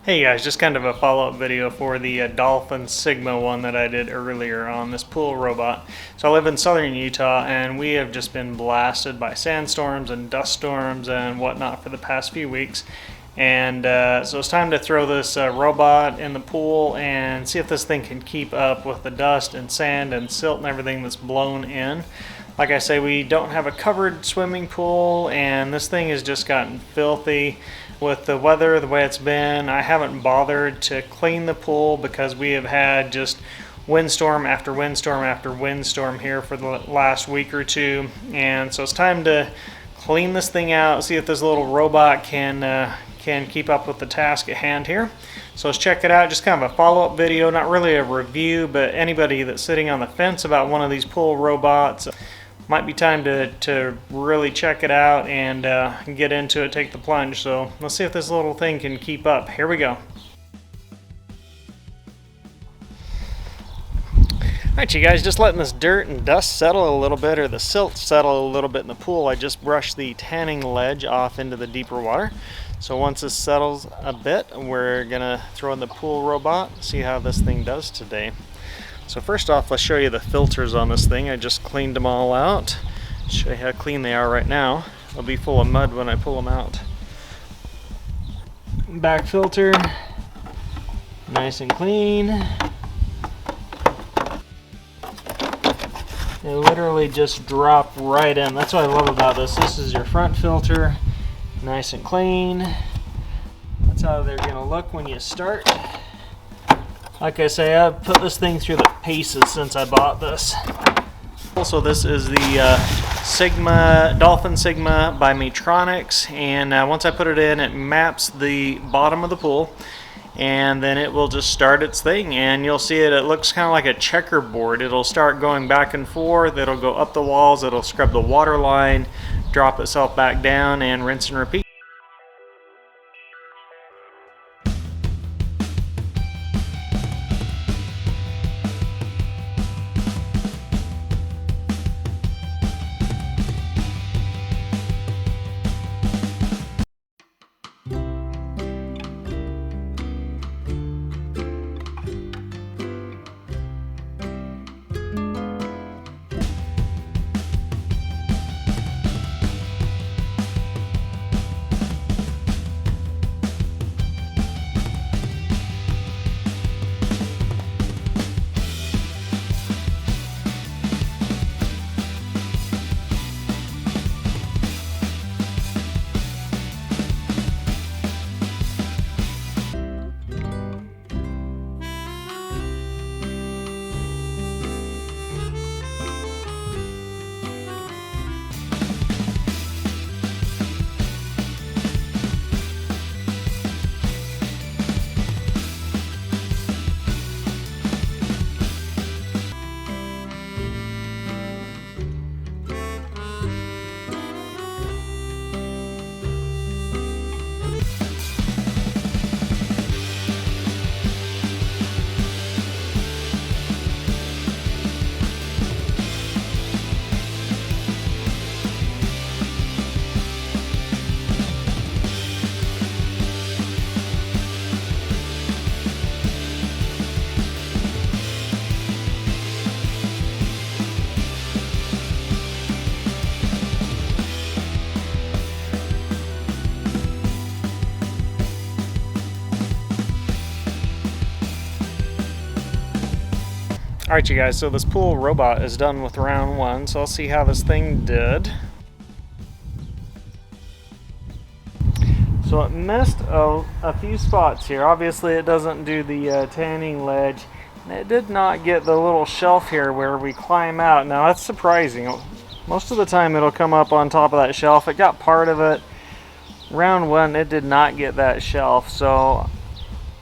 Hey guys, just kind of a follow-up video for the Dolphin Sigma one that I did earlier on this pool robot. So I live in southern Utah and we have just been blasted by sandstorms and dust storms and whatnot for the past few weeks. And so it's time to throw this robot in the pool and see if this thing can keep up with the dust and sand and silt and everything that's blown in. Like I say, we don't have a covered swimming pool and this thing has just gotten filthy. With the weather the way it's been, I haven't bothered to clean the pool because we have had just windstorm after windstorm after windstorm here for the last week or two. And so it's time to clean this thing out, see if this little robot can keep up with the task at hand here. So let's check it out. Just kind of a follow-up video, not really a review, but anybody that's sitting on the fence about one of these pool robots, might be time to really check it out and get into it, take the plunge. So let's see if this little thing can keep up. Here we go. Alright you guys, just letting this dirt and dust settle a little bit, or the silt settle a little bit in the pool. I just brushed the tanning ledge off into the deeper water. So once this settles a bit, we're gonna throw in the pool robot, see how this thing does today. So first off, let's show you the filters on this thing. I just cleaned them all out. Show you how clean they are right now. They'll be full of mud when I pull them out. Back filter, nice and clean. They literally just drop right in. That's what I love about this. This is your front filter, nice and clean. That's how they're gonna look when you start. Like I say, I've put this thing through the paces since I bought this. Also, this is the Dolphin Sigma by Maytronics, and once I put it in, it maps the bottom of the pool, and then it will just start its thing, and you'll see it looks kind of like a checkerboard. It'll start going back and forth, it'll go up the walls, it'll scrub the water line, drop itself back down, and rinse and repeat. Alright you guys, so this pool robot is done with round one, so I'll see how this thing did. So it missed a few spots here. Obviously it doesn't do the tanning ledge. And it did not get the little shelf here where we climb out. Now that's surprising. Most of the time it'll come up on top of that shelf. It got part of it. Round one it did not get that shelf. So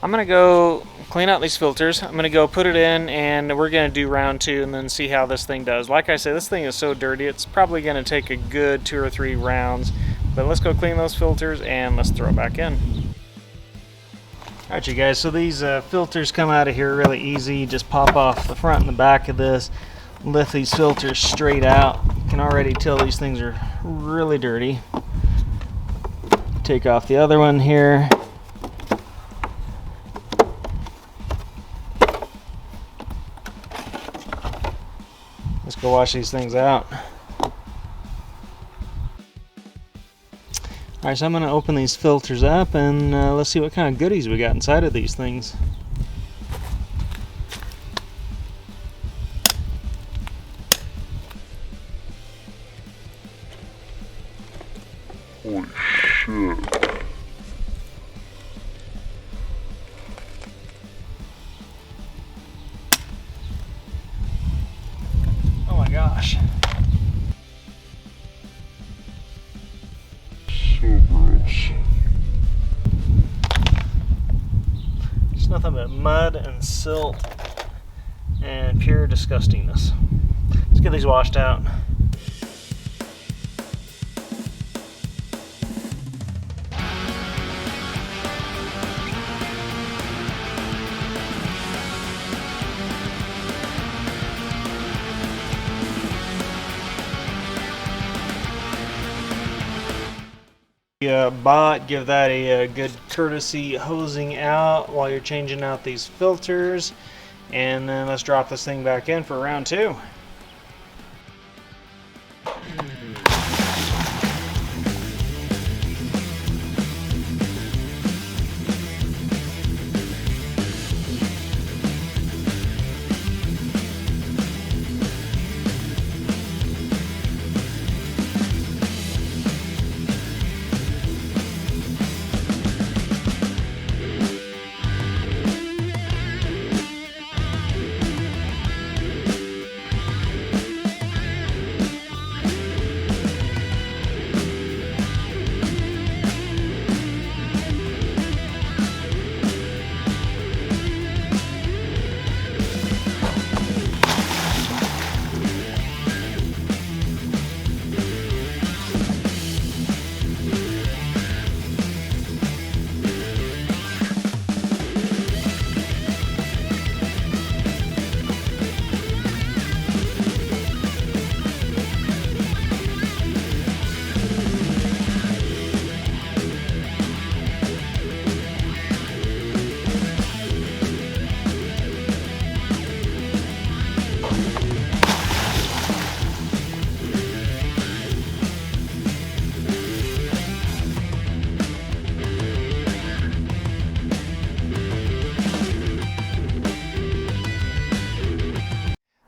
I'm going to go clean out these filters. I'm going to go put it in and we're going to do round two and then see how this thing does. Like I say, this thing is so dirty, it's probably going to take a good 2 or 3 rounds. But let's go clean those filters and let's throw it back in. Alright you guys, so these filters come out of here really easy. You just pop off the front and the back of this, lift these filters straight out. You can already tell these things are really dirty. Take off the other one here. go wash these things out. Alright, so I'm going to open these filters up and let's see what kind of goodies we got inside of these things. Holy shit. Oh my gosh. So gross. It's nothing but mud and silt and pure disgustingness. Let's get these washed out. Bot, give that a good courtesy hosing out while you're changing out these filters, and then let's drop this thing back in for round 2.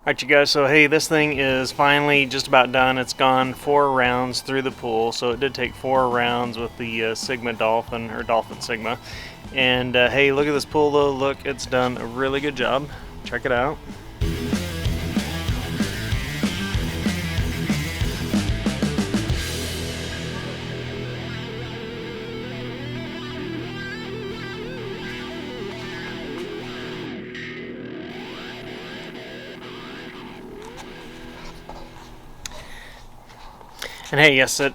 Alright you guys, so hey, this thing is finally just about done. It's gone 4 rounds through the pool, so it did take 4 rounds with the Sigma Dolphin, or Dolphin Sigma. And hey, look at this pool though, look, it's done a really good job. Check it out. And hey, yes, it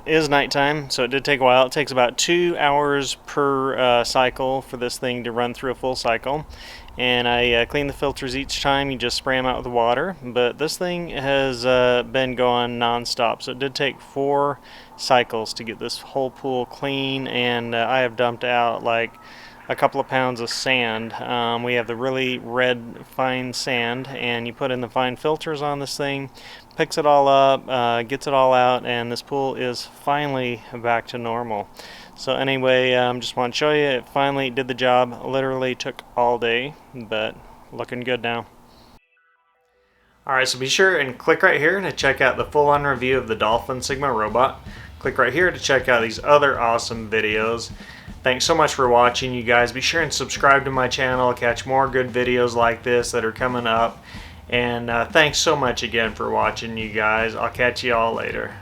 is nighttime, so it did take a while. It takes about 2 hours per cycle for this thing to run through a full cycle. And I clean the filters each time. You just spray them out with water. But this thing has been going non-stop, so it did take 4 cycles to get this whole pool clean. And I have dumped out like a couple of pounds of sand. We have the really red fine sand, and you put in the fine filters on this thing, picks it all up, gets it all out, and this pool is finally back to normal. So anyway, just want to show you, it finally did the job. Literally took all day, but looking good now. Alright, so be sure and click right here to check out the full-on review of the Dolphin Sigma robot. Click right here to check out these other awesome videos. Thanks so much for watching, you guys. Be sure and subscribe to my channel, catch more good videos like this that are coming up. And thanks so much again for watching, you guys. I'll catch you all later.